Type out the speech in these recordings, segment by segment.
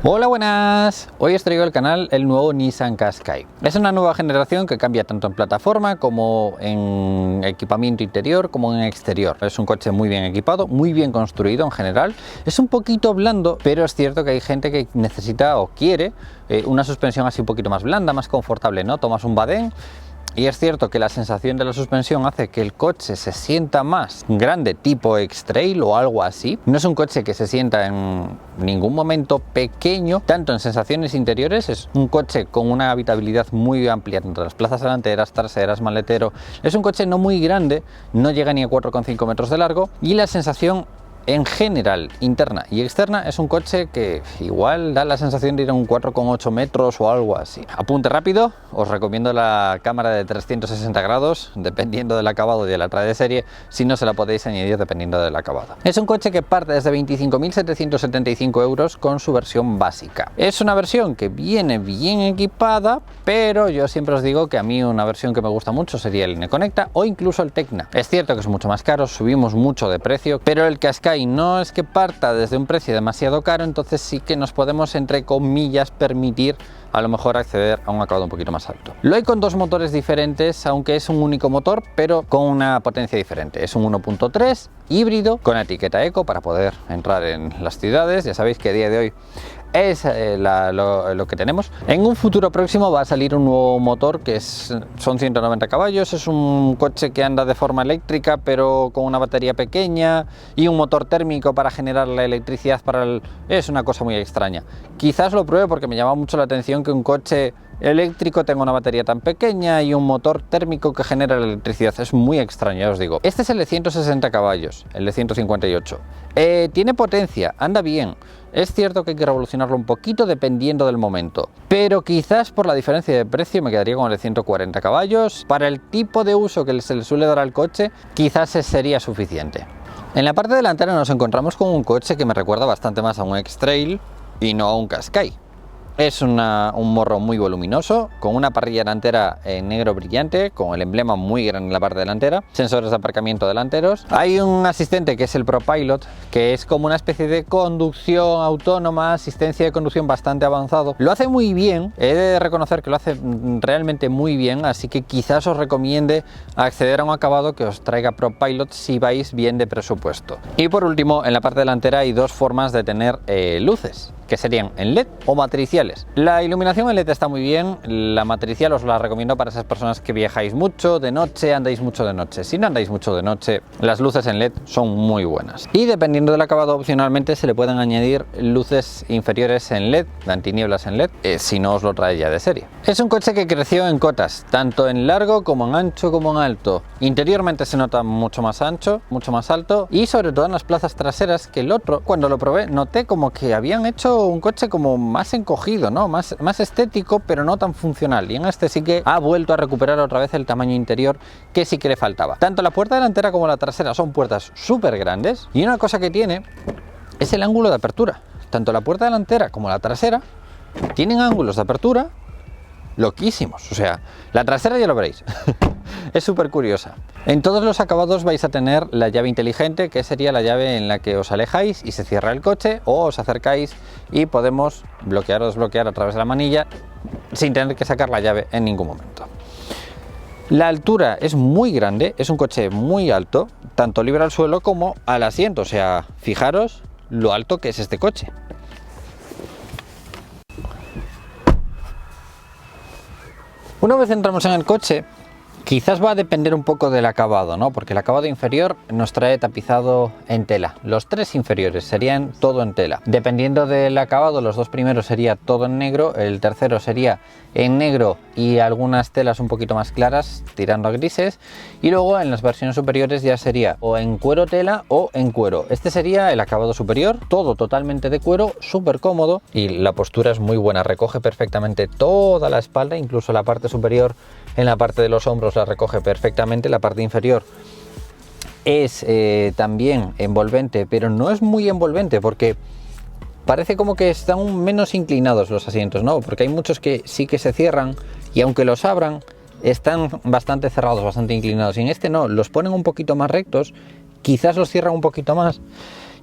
Hola, buenas. Hoy os traigo al canal el nuevo Nissan Qashqai. Es una nueva generación que cambia tanto en plataforma como en equipamiento interior como en exterior. Es un coche muy bien equipado, muy bien construido en general. Es un poquito blando, pero es cierto que hay gente que necesita o quiere una suspensión así un poquito más blanda, más confortable, ¿no? Tomas un badén. Y es cierto que la sensación de la suspensión hace que el coche se sienta más grande, tipo X-Trail o algo así. No es un coche que se sienta en ningún momento pequeño, tanto en sensaciones interiores. Es un coche con una habitabilidad muy amplia, tanto las plazas delanteras, traseras, maletero. Es un coche no muy grande, no llega ni a 4,5 metros de largo, y la sensación en general, interna y externa, es un coche que igual da la sensación de ir a un 4,8 metros o algo así. Apunte rápido, os recomiendo la cámara de 360 grados, dependiendo del acabado y de la trae de serie, si no se la podéis añadir dependiendo del acabado. Es un coche que parte desde 25.775 euros con su versión básica. Es una versión que viene bien equipada, pero yo siempre os digo que a mí una versión que me gusta mucho sería el Ineconecta o incluso el Tecna. Es cierto que es mucho más caro, subimos mucho de precio, pero el Qashqai no es que parta desde un precio demasiado caro, entonces sí que nos podemos, entre comillas, permitir a lo mejor acceder a un acabado un poquito más alto. Lo hay con dos motores diferentes, aunque es un único motor, pero con una potencia diferente. Es un 1.3 híbrido con etiqueta eco para poder entrar en las ciudades. Ya sabéis que a día de hoy es lo que tenemos. En un futuro próximo va a salir un nuevo motor que son 190 caballos. Es un coche que anda de forma eléctrica, pero con una batería pequeña y un motor térmico para generar la electricidad es una cosa muy extraña. Quizás lo pruebe porque me llama mucho la atención que un coche eléctrico tenga una batería tan pequeña y un motor térmico que genera la electricidad. Es muy extraño, ya os digo. Este es el de 160 caballos, el de 158. Tiene potencia, anda bien. Es cierto que hay que revolucionarlo un poquito dependiendo del momento, pero quizás por la diferencia de precio me quedaría con el de 140 caballos. Para el tipo de uso que se le suele dar al coche, quizás sería suficiente. En la parte delantera nos encontramos con un coche que me recuerda bastante más a un X-Trail y no a un Qashqai. Es un morro muy voluminoso, con una parrilla delantera en negro brillante, con el emblema muy grande en la parte delantera, sensores de aparcamiento delanteros. Hay un asistente que es el ProPilot, que es como una especie de conducción autónoma, asistencia de conducción bastante avanzado. Lo hace muy bien, he de reconocer que lo hace realmente muy bien, así que quizás os recomiende acceder a un acabado que os traiga ProPilot si vais bien de presupuesto. Y por último, en la parte delantera hay dos formas de tener luces, que serían en LED o matriciales. La iluminación en LED está muy bien, la matricial os la recomiendo para esas personas que viajáis mucho de noche, andáis mucho de noche. Si no andáis mucho de noche, las luces en LED son muy buenas. Y dependiendo del acabado, opcionalmente se le pueden añadir luces inferiores en LED, de antinieblas en LED, si no os lo trae ya de serie. Es un coche que creció en cotas, tanto en largo como en ancho como en alto. Interiormente se nota mucho más ancho, mucho más alto, y sobre todo en las plazas traseras, que el otro, cuando lo probé, noté como que habían hecho un coche como más encogido, ¿no? Más estético, pero no tan funcional. Y en este sí que ha vuelto a recuperar otra vez el tamaño interior que sí que le faltaba. Tanto la puerta delantera como la trasera son puertas súper grandes, y una cosa que tiene es el ángulo de apertura. Tanto la puerta delantera como la trasera tienen ángulos de apertura loquísimos. O sea, la trasera ya lo veréis. Es súper curiosa. En todos los acabados vais a tener la llave inteligente, que sería la llave en la que os alejáis y se cierra el coche, o os acercáis y podemos bloquear o desbloquear a través de la manilla sin tener que sacar la llave en ningún momento. La altura es muy grande, es un coche muy alto, tanto libre al suelo como al asiento. O sea, fijaros lo alto que es este coche. Una vez entramos en el coche, quizás va a depender un poco del acabado, ¿no? Porque el acabado inferior nos trae tapizado en tela. Los tres inferiores serían todo en tela. Dependiendo del acabado, los dos primeros sería todo en negro, el tercero sería en negro y algunas telas un poquito más claras, tirando a grises, y luego en las versiones superiores ya sería o en cuero tela o en cuero. Este sería el acabado superior, todo totalmente de cuero, súper cómodo, y la postura es muy buena, recoge perfectamente toda la espalda, incluso la parte superior. En la parte de los hombros la recoge perfectamente, la parte inferior es también envolvente, pero no es muy envolvente porque parece como que están menos inclinados los asientos, ¿no? Porque hay muchos que sí que se cierran y aunque los abran están bastante cerrados, bastante inclinados, y en este no, los ponen un poquito más rectos, quizás los cierran un poquito más,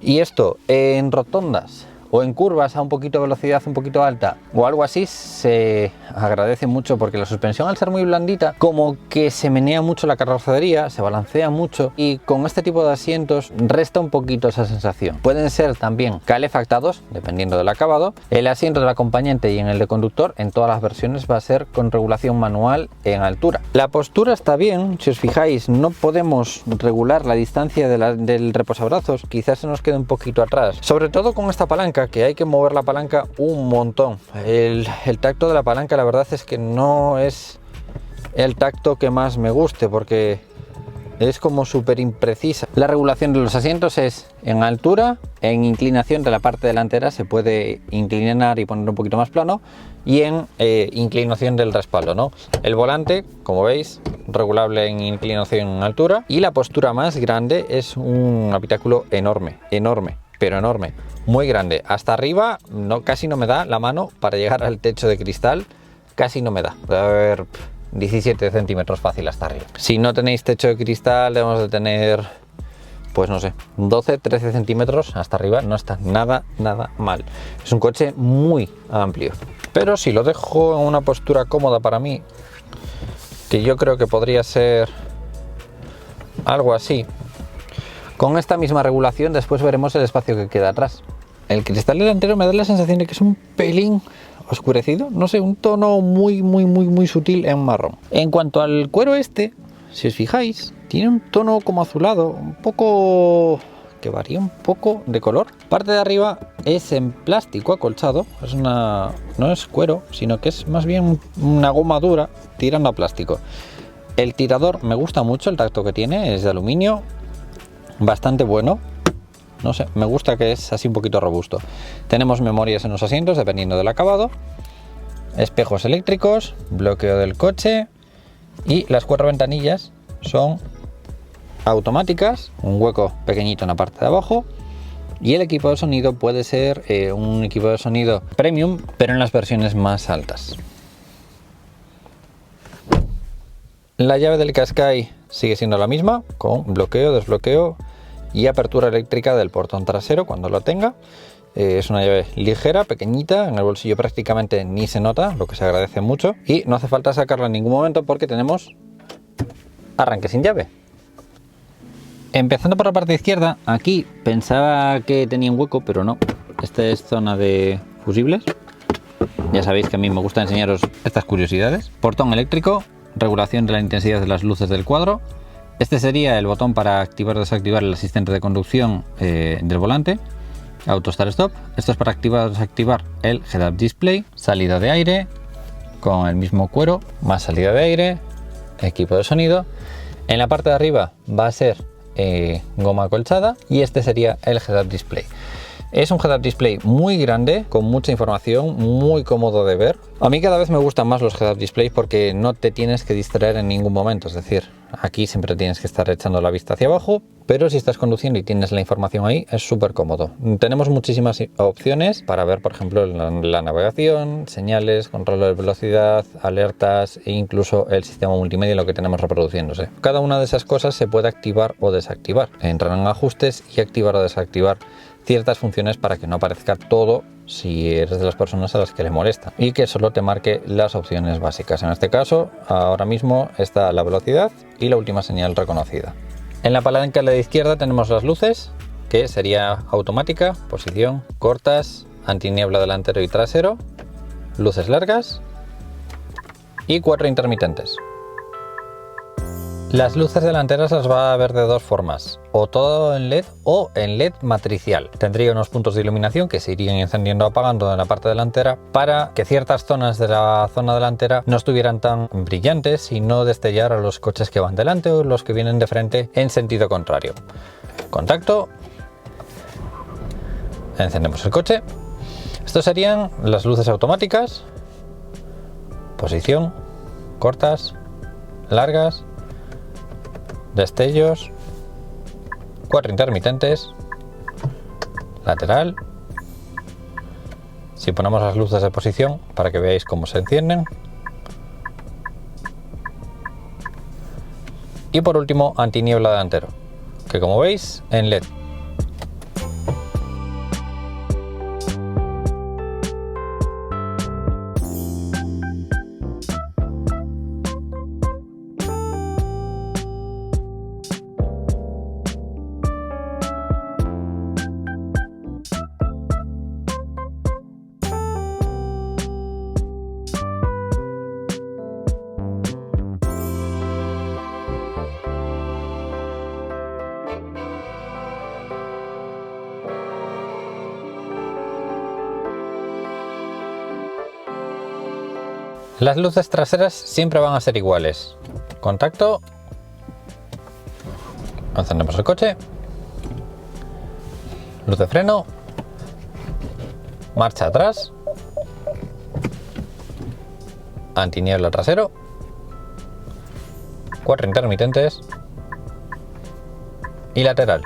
y esto en rotondas o en curvas a un poquito de velocidad un poquito alta o algo así, se agradece mucho porque la suspensión, al ser muy blandita, como que se menea mucho la carrocería, se balancea mucho, y con este tipo de asientos resta un poquito esa sensación. Pueden ser también calefactados dependiendo del acabado. El asiento del acompañante y en el de conductor en todas las versiones va a ser con regulación manual en altura. La postura está bien, si os fijáis no podemos regular la distancia del reposabrazos, quizás se nos quede un poquito atrás, sobre todo con esta palanca, que hay que mover la palanca un montón. El tacto de la palanca, la verdad es que no es el tacto que más me guste porque es como súper imprecisa. La regulación de los asientos es en altura, en inclinación de la parte delantera se puede inclinar y poner un poquito más plano, y en inclinación del respaldo, ¿no? El volante, como veis, regulable en inclinación en altura, y la postura más grande es un habitáculo enorme, pero enorme, muy grande. Hasta arriba casi no me da la mano para llegar al techo de cristal, casi no me da. Puede haber 17 centímetros fácil hasta arriba. Si no tenéis techo de cristal, debemos de tener, pues no sé, 12-13 centímetros hasta arriba. No está nada mal. Es un coche muy amplio, pero si lo dejo en una postura cómoda para mí, que yo creo que podría ser algo así, con esta misma regulación, después veremos el espacio que queda atrás. El cristal delantero me da la sensación de que es un pelín oscurecido, no sé, un tono muy sutil en marrón. En cuanto al cuero si os fijáis, tiene un tono como azulado, un poco que varía un poco de color. Parte de arriba es en plástico acolchado, no es cuero, sino que es más bien una goma dura tirando a plástico. El tirador me gusta mucho, el tacto que tiene es de aluminio, bastante bueno. No sé, me gusta que es así un poquito robusto. Tenemos memorias en los asientos dependiendo del acabado, espejos eléctricos, bloqueo del coche, y las 4 ventanillas son automáticas, un hueco pequeñito en la parte de abajo, y el equipo de sonido puede ser un equipo de sonido premium, pero en las versiones más altas. La llave del Qashqai sigue siendo la misma, con bloqueo, desbloqueo y apertura eléctrica del portón trasero cuando lo tenga. Es una llave ligera, pequeñita, en el bolsillo prácticamente ni se nota, lo que se agradece mucho, y no hace falta sacarla en ningún momento porque tenemos arranque sin llave. Empezando por la parte izquierda, aquí pensaba que tenía un hueco, pero no. Esta es zona de fusibles. Ya sabéis que a mí me gusta enseñaros estas curiosidades. Portón eléctrico, regulación de la intensidad de las luces del cuadro. Este sería el botón para activar o desactivar el asistente de conducción del volante. Auto Start Stop. Esto es para activar o desactivar el Head-Up Display. Salida de aire con el mismo cuero, más salida de aire, equipo de sonido. En la parte de arriba va a ser goma acolchada, y este sería el Head-Up Display. Es un Head-Up Display muy grande, con mucha información, muy cómodo de ver. A mí cada vez me gustan más los Head-Up Displays porque no te tienes que distraer en ningún momento. Es decir, aquí siempre tienes que estar echando la vista hacia abajo, pero si estás conduciendo y tienes la información ahí, es súper cómodo. Tenemos muchísimas opciones para ver, por ejemplo, la navegación, señales, control de velocidad, alertas e incluso el sistema multimedia, lo que tenemos reproduciéndose. Cada una de esas cosas se puede activar o desactivar. Entrar en ajustes y activar o desactivar ciertas funciones para que no aparezca todo si eres de las personas a las que le molesta, y que solo te marque las opciones básicas. En este caso, ahora mismo está la velocidad y la última señal reconocida. En la palanca de la izquierda tenemos las luces, que sería automática, posición, cortas, antiniebla delantero y trasero, luces largas y 4 intermitentes. Las luces delanteras las va a ver de dos formas, o todo en LED o en LED matricial. Tendría unos puntos de iluminación que se irían encendiendo o apagando en la parte delantera para que ciertas zonas de la zona delantera no estuvieran tan brillantes y no destellar a los coches que van delante o los que vienen de frente en sentido contrario. Contacto. Encendemos el coche. Estos serían las luces automáticas. Posición, cortas, largas, destellos, 4 intermitentes, lateral. Si ponemos las luces de posición para que veáis cómo se encienden, y por último antiniebla delantero, que como veis en LED. Las luces traseras siempre van a ser iguales. Contacto. Encendemos el coche. Luz de freno. Marcha atrás. Antiniebla trasero. 4 intermitentes. Y lateral.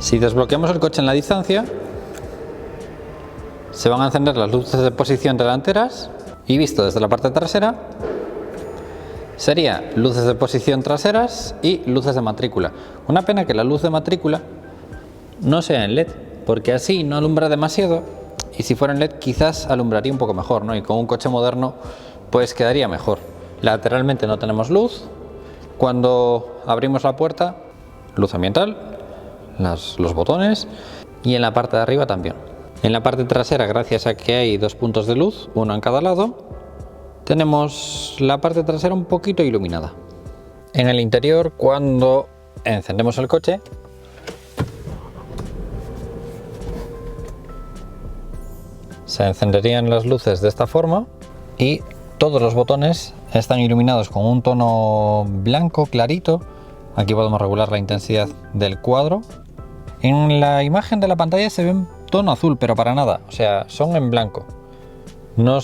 Si desbloqueamos el coche en la distancia, se van a encender las luces de posición delanteras y visto desde la parte trasera, sería luces de posición traseras y luces de matrícula. Una pena que la luz de matrícula no sea en LED, porque así no alumbra demasiado y si fuera en LED quizás alumbraría un poco mejor, ¿no? Y con un coche moderno pues quedaría mejor. Lateralmente no tenemos luz. Cuando abrimos la puerta, luz ambiental. Los botones y en la parte de arriba también. En la parte trasera, gracias a que hay 2 puntos de luz, uno en cada lado, tenemos la parte trasera un poquito iluminada. En el interior, cuando encendemos el coche, se encenderían las luces de esta forma y todos los botones están iluminados con un tono blanco clarito. Aquí podemos regular la intensidad del cuadro. En la imagen de la pantalla se ve un tono azul, pero para nada, o sea, son en blanco. No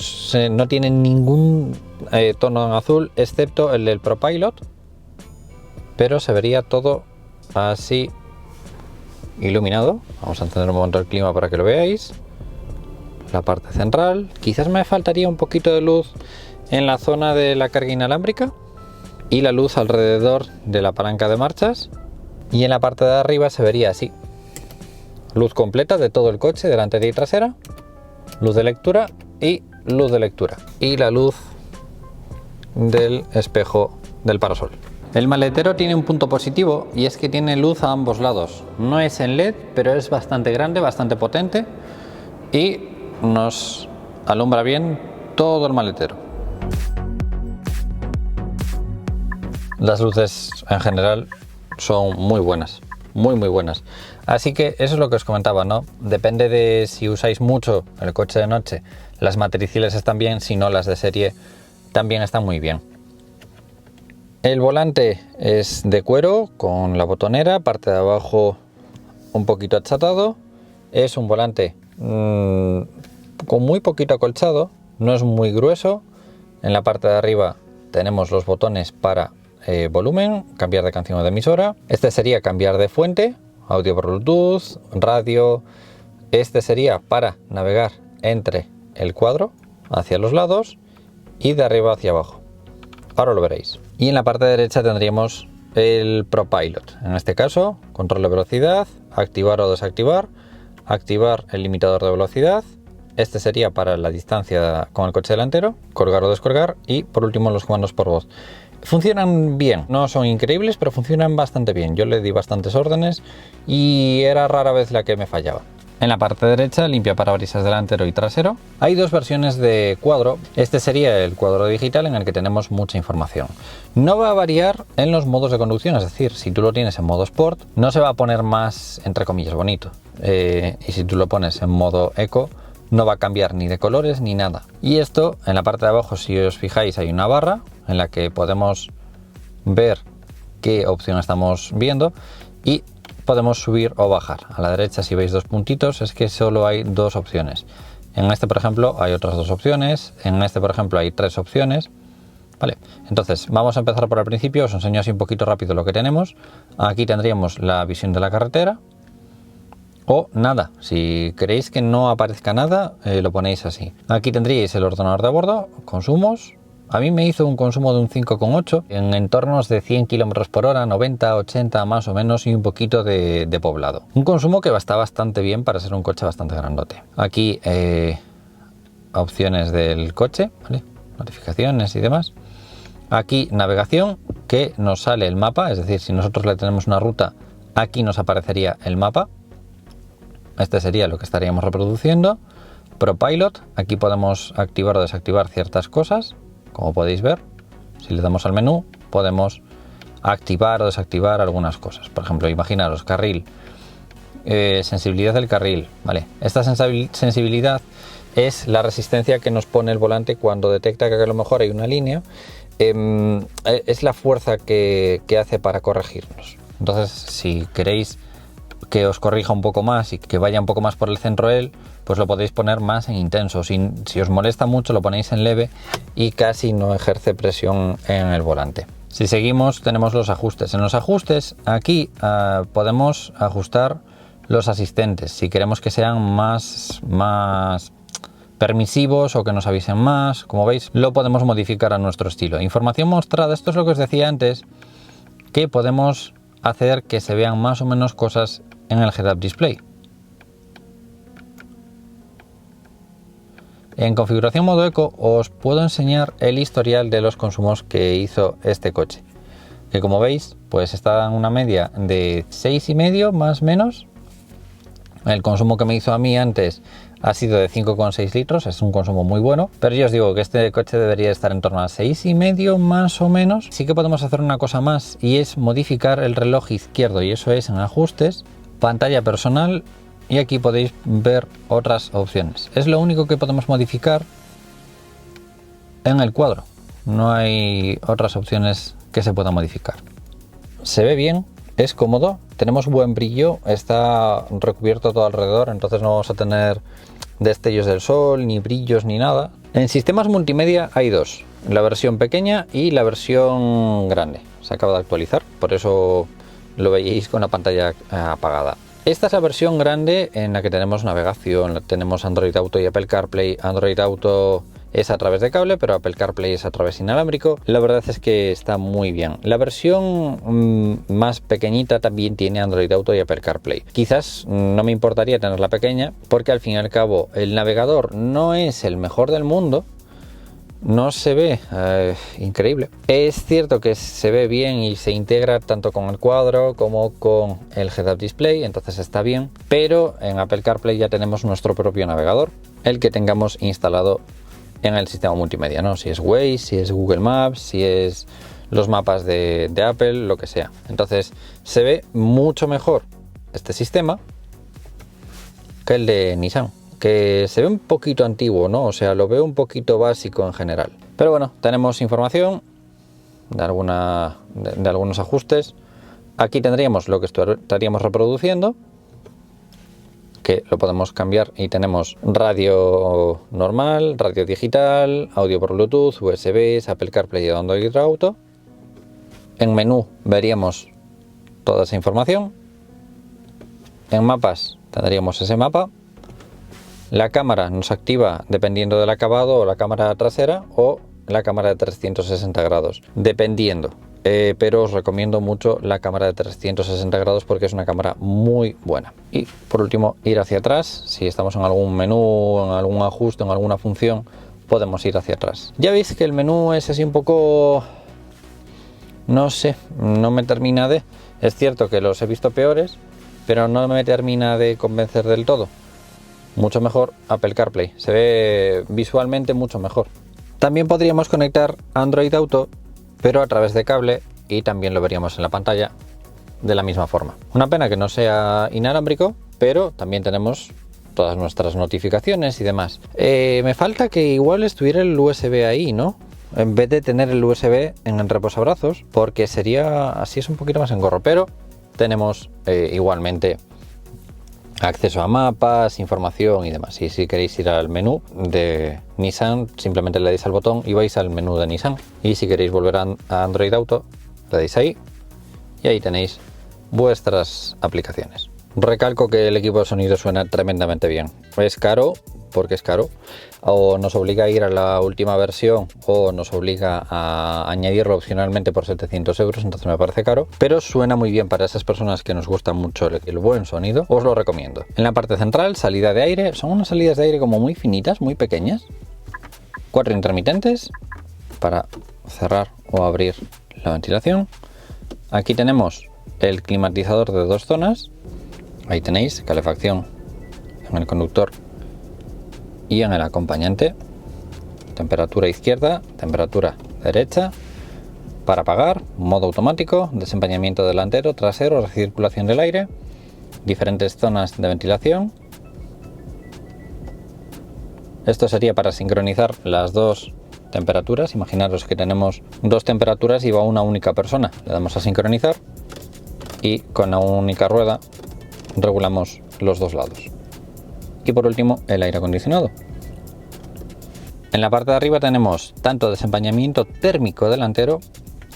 tienen ningún tono en azul, excepto el del ProPilot, pero se vería todo así iluminado. Vamos a encender un momento el clima para que lo veáis. La parte central, quizás me faltaría un poquito de luz en la zona de la carga inalámbrica y la luz alrededor de la palanca de marchas. Y en la parte de arriba se vería así. Luz completa de todo el coche, delantera y trasera. Luz de lectura y luz de lectura. Y la luz del espejo del parasol. El maletero tiene un punto positivo y es que tiene luz a ambos lados. No es en LED, pero es bastante grande, bastante potente y nos alumbra bien todo el maletero. Las luces en general son muy buenas, muy buenas. Así que eso es lo que os comentaba, ¿no? Depende de si usáis mucho el coche de noche, las matriciales están bien, si no las de serie también están muy bien. El volante es de cuero con la botonera, parte de abajo un poquito achatado. Es un volante con muy poquito acolchado, no es muy grueso. En la parte de arriba tenemos los botones para volumen, cambiar de canción o de emisora. Este sería cambiar de fuente, audio por Bluetooth, radio. Este sería para navegar entre el cuadro hacia los lados y de arriba hacia abajo. Ahora lo veréis. Y en la parte derecha tendríamos el ProPilot. En este caso, control de velocidad, activar o desactivar, activar el limitador de velocidad. Este sería para la distancia con el coche delantero, colgar o descolgar y por último los comandos por voz. Funcionan bien, no son increíbles, pero funcionan bastante bien. Yo le di bastantes órdenes y era rara vez la que me fallaba. En la parte derecha, limpia parabrisas delantero y trasero. Hay 2 versiones de cuadro. Este sería el cuadro digital en el que tenemos mucha información. No va a variar en los modos de conducción, es decir, si tú lo tienes en modo Sport, no se va a poner más, entre comillas, bonito. Y si tú lo pones en modo Eco, no va a cambiar ni de colores ni nada. Y esto, en la parte de abajo, si os fijáis, hay una barra en la que podemos ver qué opción estamos viendo y podemos subir o bajar. A la derecha, si veis 2 puntitos, es que solo hay 2 opciones. En este, por ejemplo, hay otras 2 opciones. En este, por ejemplo, hay 3 opciones. Vale, entonces vamos a empezar por el principio. Os enseño así un poquito rápido lo que tenemos. Aquí tendríamos la visión de la carretera. O nada, si queréis que no aparezca nada, lo ponéis así. Aquí tendríais el ordenador de bordo, consumos. A mí me hizo un consumo de un 5,8 en entornos de 100 km por hora, 90, 80 más o menos y un poquito de poblado. Un consumo que está bastante bien para ser un coche bastante grandote. Aquí opciones del coche, ¿vale? Notificaciones y demás. Aquí navegación, que nos sale el mapa, es decir, si nosotros le tenemos una ruta, aquí nos aparecería el mapa. Este sería lo que estaríamos reproduciendo. ProPilot, aquí podemos activar o desactivar ciertas cosas, como podéis ver. Si le damos al menú, podemos activar o desactivar algunas cosas. Por ejemplo, imaginaros, carril, sensibilidad del carril, ¿vale? Esta sensibilidad es la resistencia que nos pone el volante cuando detecta que a lo mejor hay una línea. Es la fuerza que hace para corregirnos. Entonces, si queréis que os corrija un poco más y que vaya un poco más por el centro él, pues lo podéis poner más en intenso. Si os molesta mucho, lo ponéis en leve y casi no ejerce presión en el volante. Si seguimos, tenemos los ajustes. En los ajustes, aquí podemos ajustar los asistentes. Si queremos que sean más permisivos o que nos avisen más, como veis, lo podemos modificar a nuestro estilo. Información mostrada, esto es lo que os decía antes, que podemos hacer que se vean más o menos cosas en el head-up display. En configuración modo eco os puedo enseñar el historial de los consumos que hizo este coche, que como veis pues está en una media de 6,5 más o menos. El consumo que me hizo a mí antes ha sido de 5,6 litros, es un consumo muy bueno, pero yo os digo que este coche debería estar en torno a 6,5 más o menos. Sí que podemos hacer una cosa más y es modificar el reloj izquierdo, y eso es en ajustes, pantalla personal, y aquí podéis ver otras opciones. Es lo único que podemos modificar en el cuadro, no hay otras opciones que se puedan modificar. Se ve bien, es cómodo, tenemos buen brillo, está recubierto todo alrededor, entonces no vamos a tener destellos del sol, ni brillos, ni nada. En sistemas multimedia hay dos, la versión pequeña y la versión grande. Se acaba de actualizar, por eso lo veis con la pantalla apagada. Esta es la versión grande en la que tenemos navegación, tenemos Android Auto y Apple CarPlay. Android Auto es a través de cable, pero Apple CarPlay es a través inalámbrico. La verdad es que está muy bien. La versión más pequeñita también tiene Android Auto y Apple CarPlay. Quizás no me importaría tenerla pequeña, porque al fin y al cabo el navegador no es el mejor del mundo. No se ve increíble. Es cierto que se ve bien y se integra tanto con el cuadro como con el head-up display, entonces está bien, pero en Apple CarPlay ya tenemos nuestro propio navegador, el que tengamos instalado en el sistema multimedia, ¿no? Si es Waze, si es Google Maps, si es los mapas de Apple, lo que sea. Entonces se ve mucho mejor este sistema que el de Nissan, que se ve un poquito antiguo, ¿no? O sea, lo veo un poquito básico en general. Pero bueno, tenemos información de algunos ajustes. Aquí tendríamos lo que estaríamos reproduciendo, que lo podemos cambiar, y tenemos radio normal, radio digital, audio por Bluetooth, USB, Apple CarPlay y Android Auto. En menú veríamos toda esa información. En mapas tendríamos ese mapa. La cámara nos activa dependiendo del acabado, o la cámara trasera o la cámara de 360 grados, dependiendo. Pero os recomiendo mucho la cámara de 360 grados porque es una cámara muy buena. Y por último, ir hacia atrás. Si estamos en algún menú, en algún ajuste, en alguna función, podemos ir hacia atrás. Ya veis que el menú es así un poco... no sé, no me termina de... Es cierto que los he visto peores, pero no me termina de convencer del todo. Mucho mejor Apple CarPlay, se ve visualmente mucho mejor. También podríamos conectar Android Auto, pero a través de cable, y también lo veríamos en la pantalla de la misma forma. Una pena que no sea inalámbrico, pero también tenemos todas nuestras notificaciones y demás. Me falta que igual estuviera el USB ahí, ¿no? En vez de tener el USB en el reposabrazos, porque sería así, es un poquito más engorro, pero tenemos igualmente acceso a mapas, información y demás. Y si queréis ir al menú de Nissan, simplemente le dais al botón y vais al menú de Nissan. Y si queréis volver a Android Auto, le dais ahí y ahí tenéis vuestras aplicaciones. Recalco que el equipo de sonido suena tremendamente bien. Es caro, porque es caro, o nos obliga a ir a la última versión, o nos obliga a añadirlo opcionalmente por 700 euros, entonces me parece caro, pero suena muy bien para esas personas que nos gusta mucho el buen sonido. Os lo recomiendo. En la parte central, salida de aire, son unas salidas de aire como muy finitas, muy pequeñas, 4 intermitentes para cerrar o abrir la ventilación. Aquí tenemos el climatizador de 2 zonas. Ahí tenéis calefacción en el conductor y en el acompañante. Temperatura izquierda, temperatura derecha. Para apagar, modo automático, desempañamiento delantero, trasero, recirculación del aire, diferentes zonas de ventilación. Esto sería para sincronizar las dos temperaturas. Imaginaros que tenemos 2 temperaturas y va una única persona. Le damos a sincronizar y con la única rueda regulamos los 2 lados. Y por último, el aire acondicionado. En la parte de arriba tenemos tanto desempañamiento térmico delantero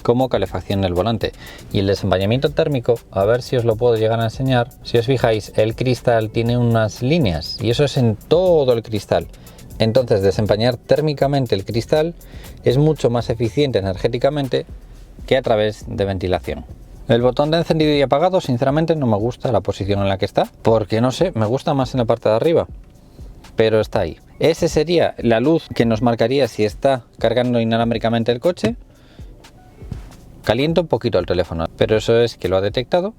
como calefacción del volante. Y el desempañamiento térmico, a ver si os lo puedo llegar a enseñar. Si os fijáis, el cristal tiene unas líneas y eso es en todo el cristal. Entonces, desempañar térmicamente el cristal es mucho más eficiente energéticamente que a través de ventilación. El botón de encendido y apagado, sinceramente no me gusta la posición en la que está, porque no sé, me gusta más en la parte de arriba, pero está ahí. Ese sería la luz que nos marcaría si está cargando inalámbricamente el coche. Calienta un poquito el teléfono, pero eso es que lo ha detectado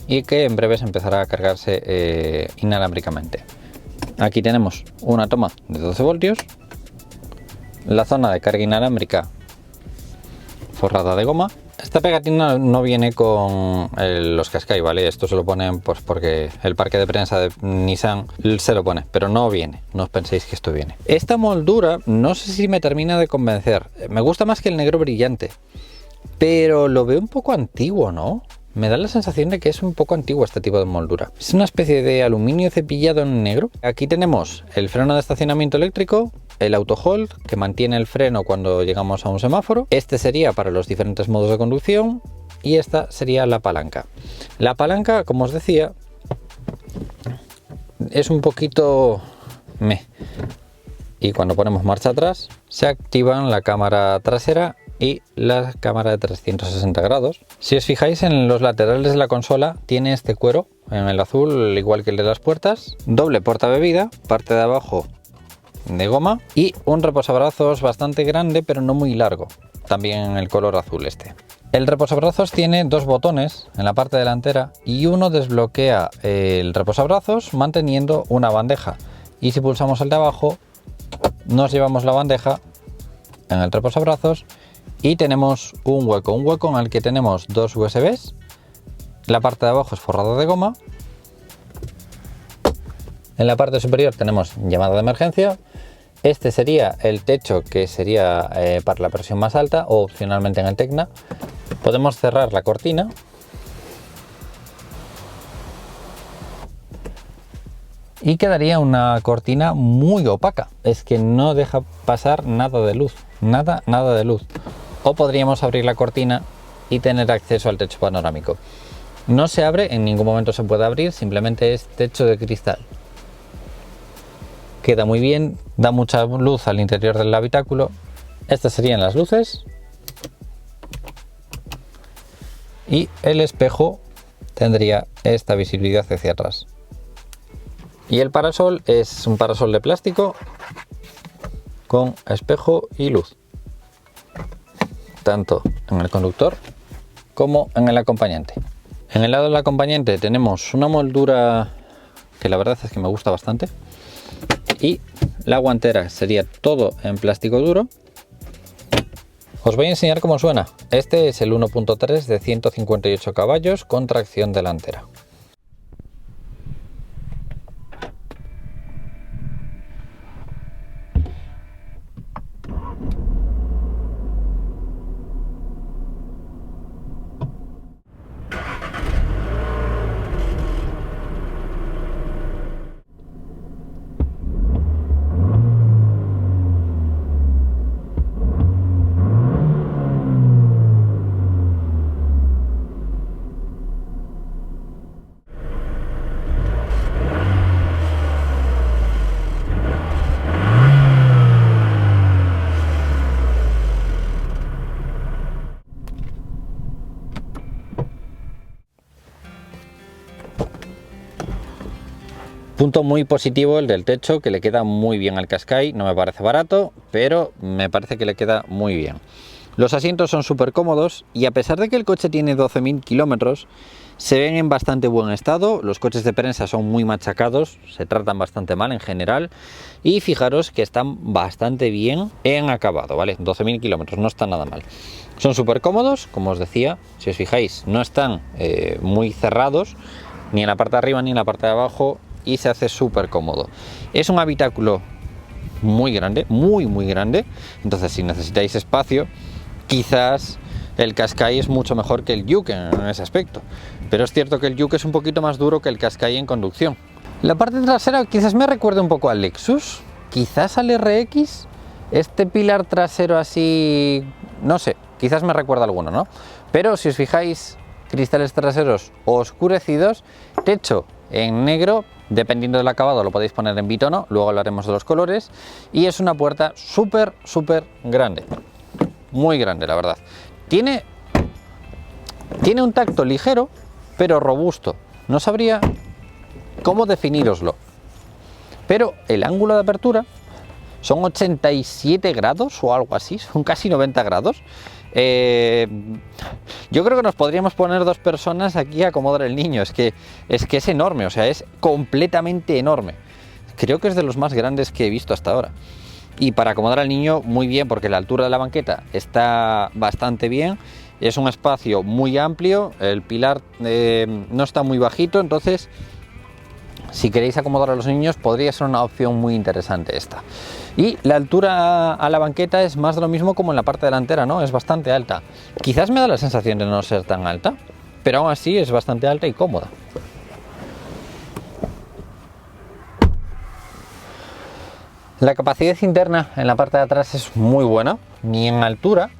y que en breves empezará a cargarse inalámbricamente. Aquí tenemos una toma de 12 voltios, la zona de carga inalámbrica forrada de goma. Esta pegatina no viene con los Qashqai, ¿vale? Esto se lo ponen pues porque el parque de prensa de Nissan se lo pone, pero no viene, no os penséis que esto viene. Esta moldura no sé si me termina de convencer, me gusta más que el negro brillante, pero lo veo un poco antiguo, ¿no? Me da la sensación de que es un poco antiguo este tipo de moldura. Es una especie de aluminio cepillado en negro. Aquí tenemos el freno de estacionamiento eléctrico, el auto hold que mantiene el freno cuando llegamos a un semáforo. Este sería para los diferentes modos de conducción y esta sería la palanca. La palanca, como os decía, es un poquito meh. Y cuando ponemos marcha atrás se activan la cámara trasera y la cámara de 360 grados. Si os fijáis, en los laterales de la consola tiene este cuero en el azul, igual que el de las puertas, doble portabebida, parte de abajo de goma y un reposabrazos bastante grande pero no muy largo, también en el color azul este. El reposabrazos tiene 2 botones en la parte delantera y uno desbloquea el reposabrazos manteniendo una bandeja, y si pulsamos el de abajo nos llevamos la bandeja en el reposabrazos y tenemos un hueco en el que tenemos 2 USBs. La parte de abajo es forrada de goma. En la parte superior tenemos llamada de emergencia. Este sería el techo, que sería para la versión más alta, o opcionalmente en el Tecna. Podemos cerrar la cortina. Y quedaría una cortina muy opaca. Es que no deja pasar nada de luz. Nada de luz. O podríamos abrir la cortina y tener acceso al techo panorámico. No se abre, en ningún momento se puede abrir, simplemente es techo de cristal. Queda muy bien, da mucha luz al interior del habitáculo. Estas serían las luces. Y el espejo tendría esta visibilidad hacia atrás. Y el parasol es un parasol de plástico con espejo y luz, tanto en el conductor como en el acompañante. En el lado del acompañante tenemos una moldura que la verdad es que me gusta bastante, y la guantera sería todo en plástico duro. Os voy a enseñar cómo suena. Este es el 1.3 de 158 caballos con tracción delantera. Punto muy positivo el del techo, que le queda muy bien al Qashqai. No me parece barato, pero me parece que le queda muy bien. Los asientos son súper cómodos y a pesar de que el coche tiene 12.000 kilómetros, se ven en bastante buen estado. Los coches de prensa son muy machacados, se tratan bastante mal en general y fijaros que están bastante bien en acabado, ¿vale? 12.000 kilómetros, no está nada mal. Son súper cómodos, como os decía, si os fijáis, no están muy cerrados, ni en la parte de arriba ni en la parte de abajo, y se hace súper cómodo. Es un habitáculo muy grande, muy grande, entonces si necesitáis espacio, quizás el Qashqai es mucho mejor que el Juke en ese aspecto, pero es cierto que el Juke es un poquito más duro que el Qashqai en conducción. La parte trasera quizás me recuerda un poco al Lexus, quizás al RX, este pilar trasero así, no sé, quizás me recuerda a alguno, ¿no? Pero si os fijáis, cristales traseros oscurecidos, techo en negro, dependiendo del acabado lo podéis poner en bitono, luego hablaremos de los colores, y es una puerta súper grande, muy grande la verdad. Tiene un tacto ligero pero robusto, no sabría cómo definiroslo, pero el ángulo de apertura son 87 grados o algo así, son casi 90 grados. Yo creo que nos podríamos poner dos personas aquí a acomodar el niño, es que es enorme, o sea, es completamente enorme. Creo que es de los más grandes que he visto hasta ahora. Y para acomodar al niño muy bien, porque la altura de la banqueta está bastante bien, es un espacio muy amplio, el pilar no está muy bajito, entonces si queréis acomodar a los niños podría ser una opción muy interesante esta. Y la altura a la banqueta es más de lo mismo como en la parte delantera, ¿no? Es bastante alta. Quizás me da la sensación de no ser tan alta, pero aún así es bastante alta y cómoda. La capacidad interna en la parte de atrás es muy buena, ni en altura,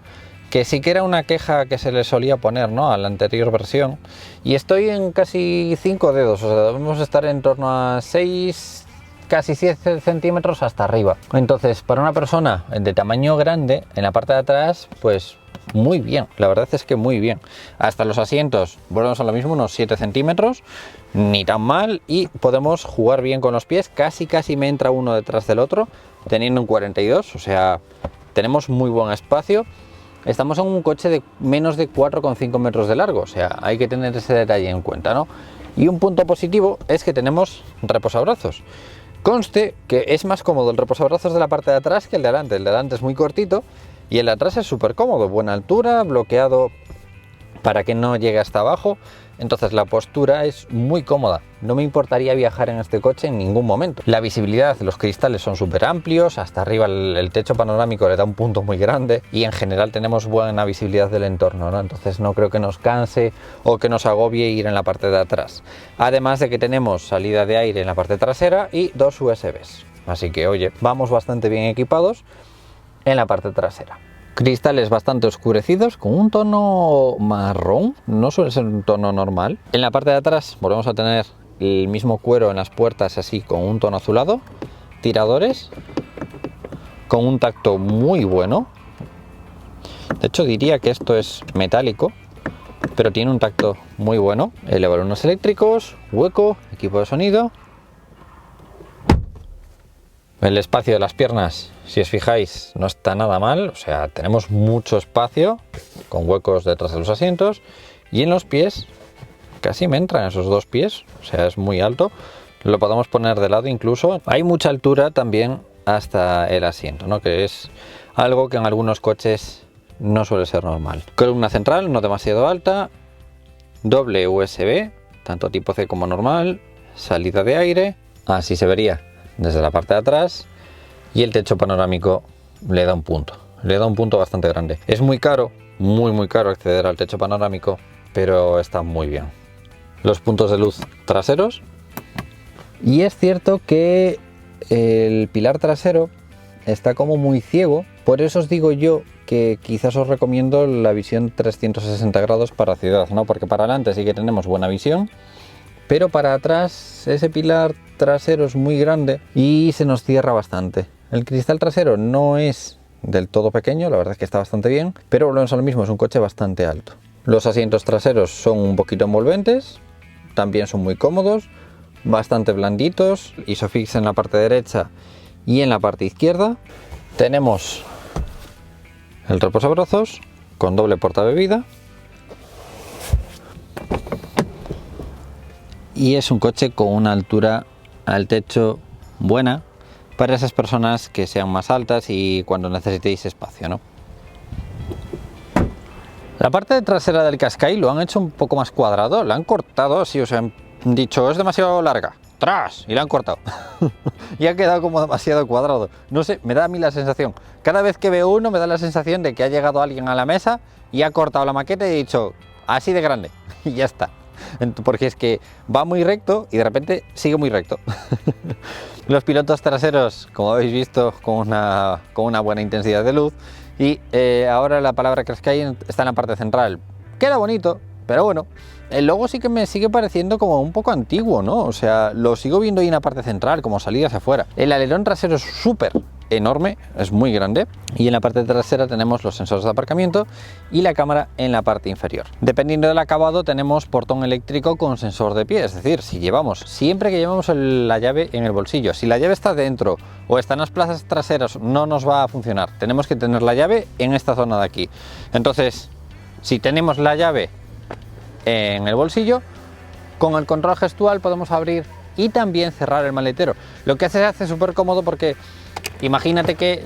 que sí que era una queja que se le solía poner, ¿no?, a la anterior versión, y estoy en casi 5 dedos, o sea, debemos estar en torno a 6, casi 7 centímetros hasta arriba. Entonces, para una persona de tamaño grande, en la parte de atrás, pues muy bien, la verdad es que muy bien. Hasta los asientos, volvemos a lo mismo, unos 7 centímetros, ni tan mal, y podemos jugar bien con los pies, casi me entra uno detrás del otro, teniendo un 42, o sea, tenemos muy buen espacio. Estamos en un coche de menos de 4,5 metros de largo, o sea, hay que tener ese detalle en cuenta, ¿no? Y un punto positivo es que tenemos reposabrazos. Conste que es más cómodo el reposabrazos de la parte de atrás que el de adelante. El de adelante es muy cortito y el de atrás es súper cómodo, buena altura, bloqueado para que no llegue hasta abajo. Entonces la postura es muy cómoda, no me importaría viajar en este coche en ningún momento. La visibilidad, los cristales son súper amplios, hasta arriba el techo panorámico le da un punto muy grande y en general tenemos buena visibilidad del entorno, ¿no? Entonces no creo que nos canse o que nos agobie ir en la parte de atrás. Además de que tenemos salida de aire en la parte trasera y 2 USBs. Así que oye, vamos bastante bien equipados en la parte trasera. Cristales bastante oscurecidos con un tono marrón, no suele ser un tono normal. En la parte de atrás volvemos a tener el mismo cuero en las puertas, así con un tono azulado. Tiradores con un tacto muy bueno. De hecho diría que esto es metálico, pero tiene un tacto muy bueno. Elevarunos eléctricos, hueco, equipo de sonido. El espacio de las piernas, si os fijáis, no está nada mal, o sea, tenemos mucho espacio con huecos detrás de los asientos, y en los pies casi me entran esos 2 pies, o sea, es muy alto, lo podemos poner de lado incluso. Hay mucha altura también hasta el asiento, ¿no?, que es algo que en algunos coches no suele ser normal. Columna central no demasiado alta, doble USB, tanto tipo C como normal, salida de aire, así se vería desde la parte de atrás, y el techo panorámico le da un punto bastante grande. Es muy caro, muy caro acceder al techo panorámico, pero está muy bien. Los puntos de luz traseros, y es cierto que el pilar trasero está como muy ciego, por eso os digo yo que quizás os recomiendo la visión 360 grados para ciudad, ¿no?, porque para adelante sí que tenemos buena visión, pero para atrás ese pilar trasero es muy grande y se nos cierra bastante. El cristal trasero no es del todo pequeño, la verdad es que está bastante bien, pero volvemos a lo mismo, es un coche bastante alto. Los asientos traseros son un poquito envolventes, también son muy cómodos, bastante blanditos, Isofix en la parte derecha y en la parte izquierda. Tenemos el reposabrazos con doble portabebida. Y es un coche con una altura al techo buena para esas personas que sean más altas y cuando necesitéis espacio, ¿no? La parte trasera del Qashqai lo han hecho un poco más cuadrado, la han cortado, así os han dicho, es demasiado larga, ¡tras! Y la han cortado. Y ha quedado como demasiado cuadrado. No sé, me da a mí la sensación. Cada vez que veo uno me da la sensación de que ha llegado alguien a la mesa y ha cortado la maqueta y ha dicho, así de grande, y ya está. Porque es que va muy recto y de repente sigue muy recto. Los pilotos traseros, como habéis visto, con una buena intensidad de luz. Y ahora la palabra Qashqai está en la parte central. Queda bonito, pero bueno, el logo sí que me sigue pareciendo como un poco antiguo, ¿no? O sea, lo sigo viendo ahí en la parte central, como salida hacia afuera. El alerón trasero es súper enorme, es muy grande, y en la parte trasera tenemos los sensores de aparcamiento y la cámara en la parte inferior. Dependiendo del acabado tenemos portón eléctrico con sensor de pie, es decir, siempre que llevamos la llave en el bolsillo, si la llave está dentro o está en las plazas traseras no nos va a funcionar, tenemos que tener la llave en esta zona de aquí. Entonces, si tenemos la llave en el bolsillo, con el control gestual podemos abrir y también cerrar el maletero, lo que se hace súper cómodo porque imagínate que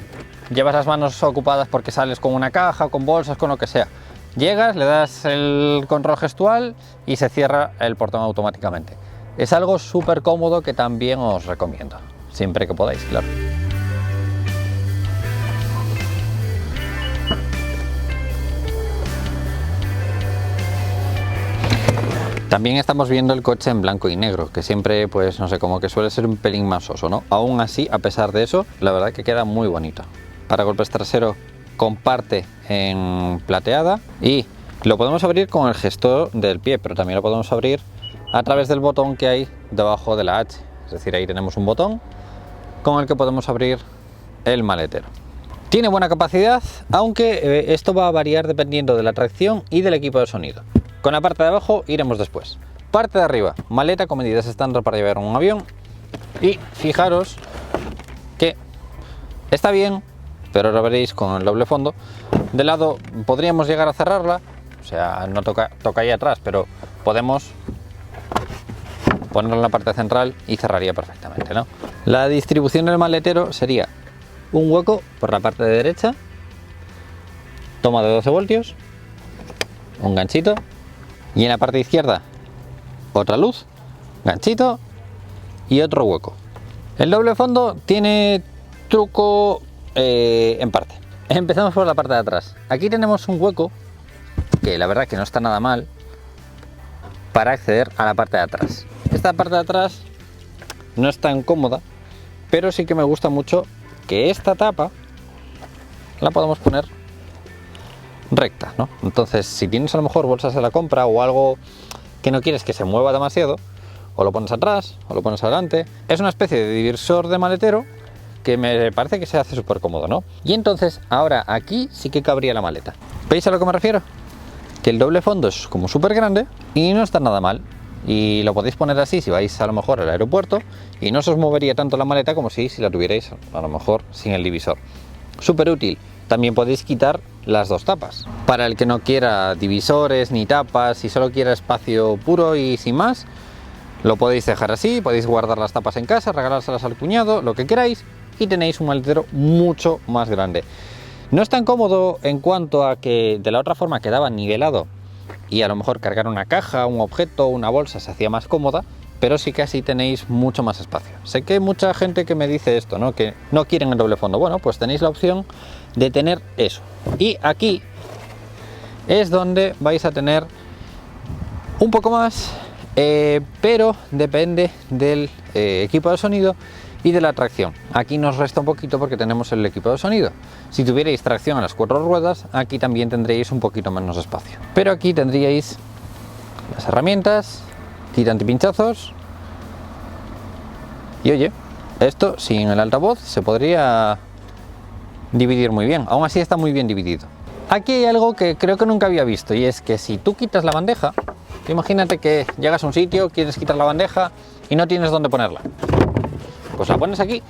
llevas las manos ocupadas porque sales con una caja, con bolsas, con lo que sea. Llegas, le das el control gestual y se cierra el portón automáticamente. Es algo súper cómodo que también os recomiendo, siempre que podáis, claro. También estamos viendo el coche en blanco y negro, que siempre, pues no sé, como que suele ser un pelín más soso, ¿no? Aún así, a pesar de eso, la verdad que queda muy bonito. Paragolpes trasero comparte en plateada y lo podemos abrir con el gestor del pie, pero también lo podemos abrir a través del botón que hay debajo de la H. Es decir, ahí tenemos un botón con el que podemos abrir el maletero. Tiene buena capacidad, aunque esto va a variar dependiendo de la tracción y del equipo de sonido. Con la parte de abajo iremos después. Parte de arriba, maleta con medidas estándar para llevar un avión. Y fijaros que está bien, pero ahora veréis con el doble fondo. De lado podríamos llegar a cerrarla, o sea, no toca ahí atrás, pero podemos ponerla en la parte central y cerraría perfectamente, ¿no? La distribución del maletero sería un hueco por la parte de derecha, toma de 12 voltios, un ganchito. Y en la parte izquierda, otra luz, ganchito y otro hueco. El doble fondo tiene truco en parte. Empezamos por la parte de atrás. Aquí tenemos un hueco, que la verdad que no está nada mal, para acceder a la parte de atrás. Esta parte de atrás no es tan cómoda, pero sí que me gusta mucho que esta tapa la podemos poner recta, ¿no? Entonces, si tienes a lo mejor bolsas de la compra o algo que no quieres que se mueva demasiado, o lo pones atrás o lo pones adelante. Es una especie de divisor de maletero que me parece que se hace súper cómodo, ¿no? Y entonces ahora aquí sí que cabría la maleta. ¿Veis a lo que me refiero? Que el doble fondo es como súper grande y no está nada mal. Y lo podéis poner así si vais a lo mejor al aeropuerto y no se os movería tanto la maleta como si la tuvierais a lo mejor sin el divisor. Súper útil. También podéis quitar las dos tapas. Para el que no quiera divisores ni tapas y solo quiera espacio puro y sin más, lo podéis dejar así, podéis guardar las tapas en casa, regalárselas al cuñado, lo que queráis, y tenéis un maletero mucho más grande. No es tan cómodo en cuanto a que de la otra forma quedaba nivelado y a lo mejor cargar una caja, un objeto, una bolsa se hacía más cómoda, pero sí que así tenéis mucho más espacio. Sé que hay mucha gente que me dice esto, ¿no? Que no quieren el doble fondo. Bueno, pues tenéis la opción de tener eso. Y aquí es donde vais a tener un poco más, pero depende del equipo de sonido y de la tracción. Aquí nos resta un poquito porque tenemos el equipo de sonido. Si tuvierais tracción a las 4 ruedas, aquí también tendríais un poquito menos espacio. Pero aquí tendríais las herramientas, kit antipinchazos. Y oye, esto sin el altavoz se podría dividir muy bien. Aún así está muy bien dividido. Aquí hay algo que creo que nunca había visto, y es que si tú quitas la bandeja, imagínate que llegas a un sitio, quieres quitar la bandeja y no tienes dónde ponerla. Pues la pones aquí,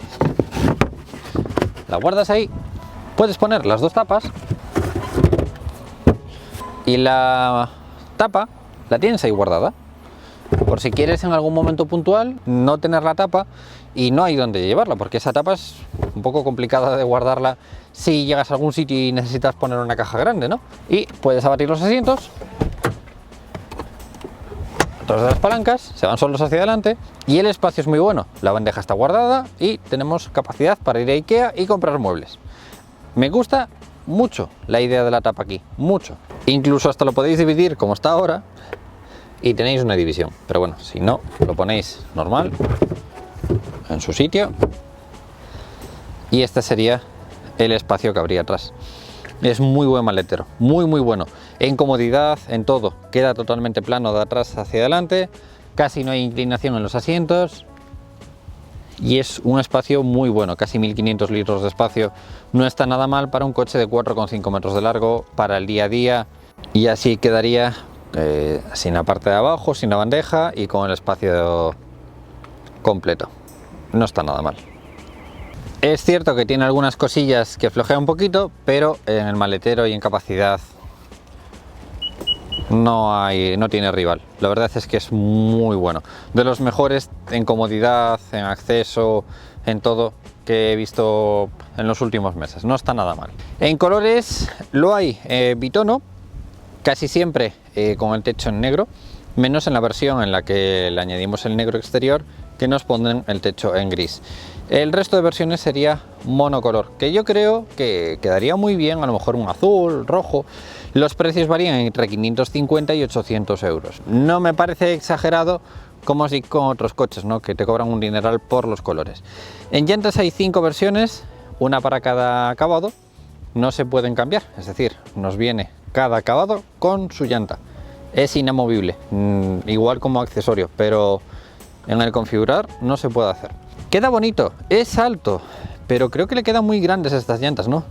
la guardas ahí, puedes poner las dos tapas Y la tapa la tienes ahí guardada, por si quieres en algún momento puntual no tener la tapa y no hay dónde llevarla, porque esa tapa es un poco complicada de guardarla si llegas a algún sitio y necesitas poner una caja grande, ¿no? Y puedes abatir los asientos, todas las palancas se van solos hacia adelante y el espacio es muy bueno. La bandeja está guardada y tenemos capacidad para ir a IKEA y comprar muebles. Me gusta mucho la idea de la tapa aquí, mucho. Incluso hasta lo podéis dividir como está ahora y tenéis una división, pero bueno, si no, lo ponéis normal en su sitio y este sería el espacio que habría atrás. Es muy buen maletero, muy bueno en comodidad, en todo. Queda totalmente plano de atrás hacia adelante, casi no hay inclinación en los asientos y es un espacio muy bueno, casi 1500 litros de espacio. No está nada mal para un coche de 4,5 metros de largo para el día a día, y así quedaría sin la parte de abajo, sin la bandeja y con el espacio completo. No está nada mal. Es cierto que tiene algunas cosillas que flojea un poquito, pero en el maletero y en capacidad no tiene rival. La verdad es que es muy bueno, de los mejores en comodidad, en acceso, en todo que he visto en los últimos meses. No está nada mal. En colores lo hay bitono, casi siempre con el techo en negro, menos en la versión en la que le añadimos el negro exterior, que nos ponen el techo en gris. El resto de versiones sería monocolor, que yo creo que quedaría muy bien, a lo mejor un azul, rojo. Los precios varían entre 550 y 800 euros. No me parece exagerado, como si con otros coches, ¿no?, que te cobran un dineral por los colores. En llantas hay 5 versiones, una para cada acabado, no se pueden cambiar, es decir, nos viene cada acabado con su llanta. Es inamovible, igual como accesorio, pero en el configurar no se puede hacer. Queda bonito, es alto, pero creo que le quedan muy grandes estas llantas, ¿no?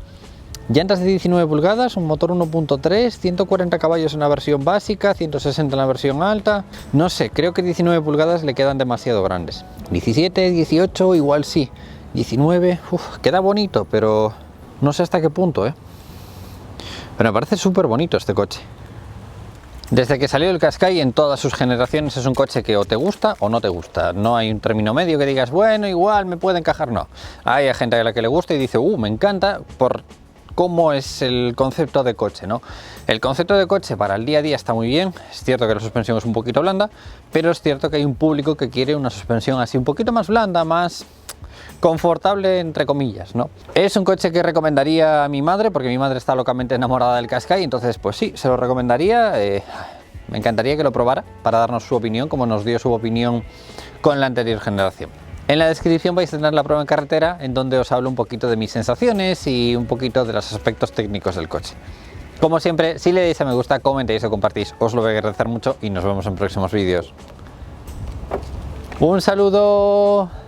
Llantas de 19 pulgadas, un motor 1.3, 140 caballos en la versión básica, 160 en la versión alta. No sé, creo que 19 pulgadas le quedan demasiado grandes. 17, 18, igual sí. 19, queda bonito, pero no sé hasta qué punto, ¿eh? Pero me parece súper bonito este coche. Desde que salió el Qashqai en todas sus generaciones es un coche que o te gusta o no te gusta. No hay un término medio que digas, bueno, igual me puede encajar, no. Hay gente a la que le gusta y dice, me encanta por cómo es el concepto de coche, ¿no? El concepto de coche para el día a día está muy bien. Es cierto que la suspensión es un poquito blanda, pero es cierto que hay un público que quiere una suspensión así un poquito más blanda, más confortable, entre comillas, ¿no? Es un coche que recomendaría a mi madre, porque mi madre está locamente enamorada del Qashqai, entonces pues sí, se lo recomendaría. Me encantaría que lo probara para darnos su opinión, como nos dio su opinión con la anterior generación. En la descripción vais a tener la prueba en carretera, en donde os hablo un poquito de mis sensaciones y un poquito de los aspectos técnicos del coche. Como siempre, si le dais a me gusta, comentáis o compartís, os lo voy a agradecer mucho y nos vemos en próximos vídeos. ¡Un saludo!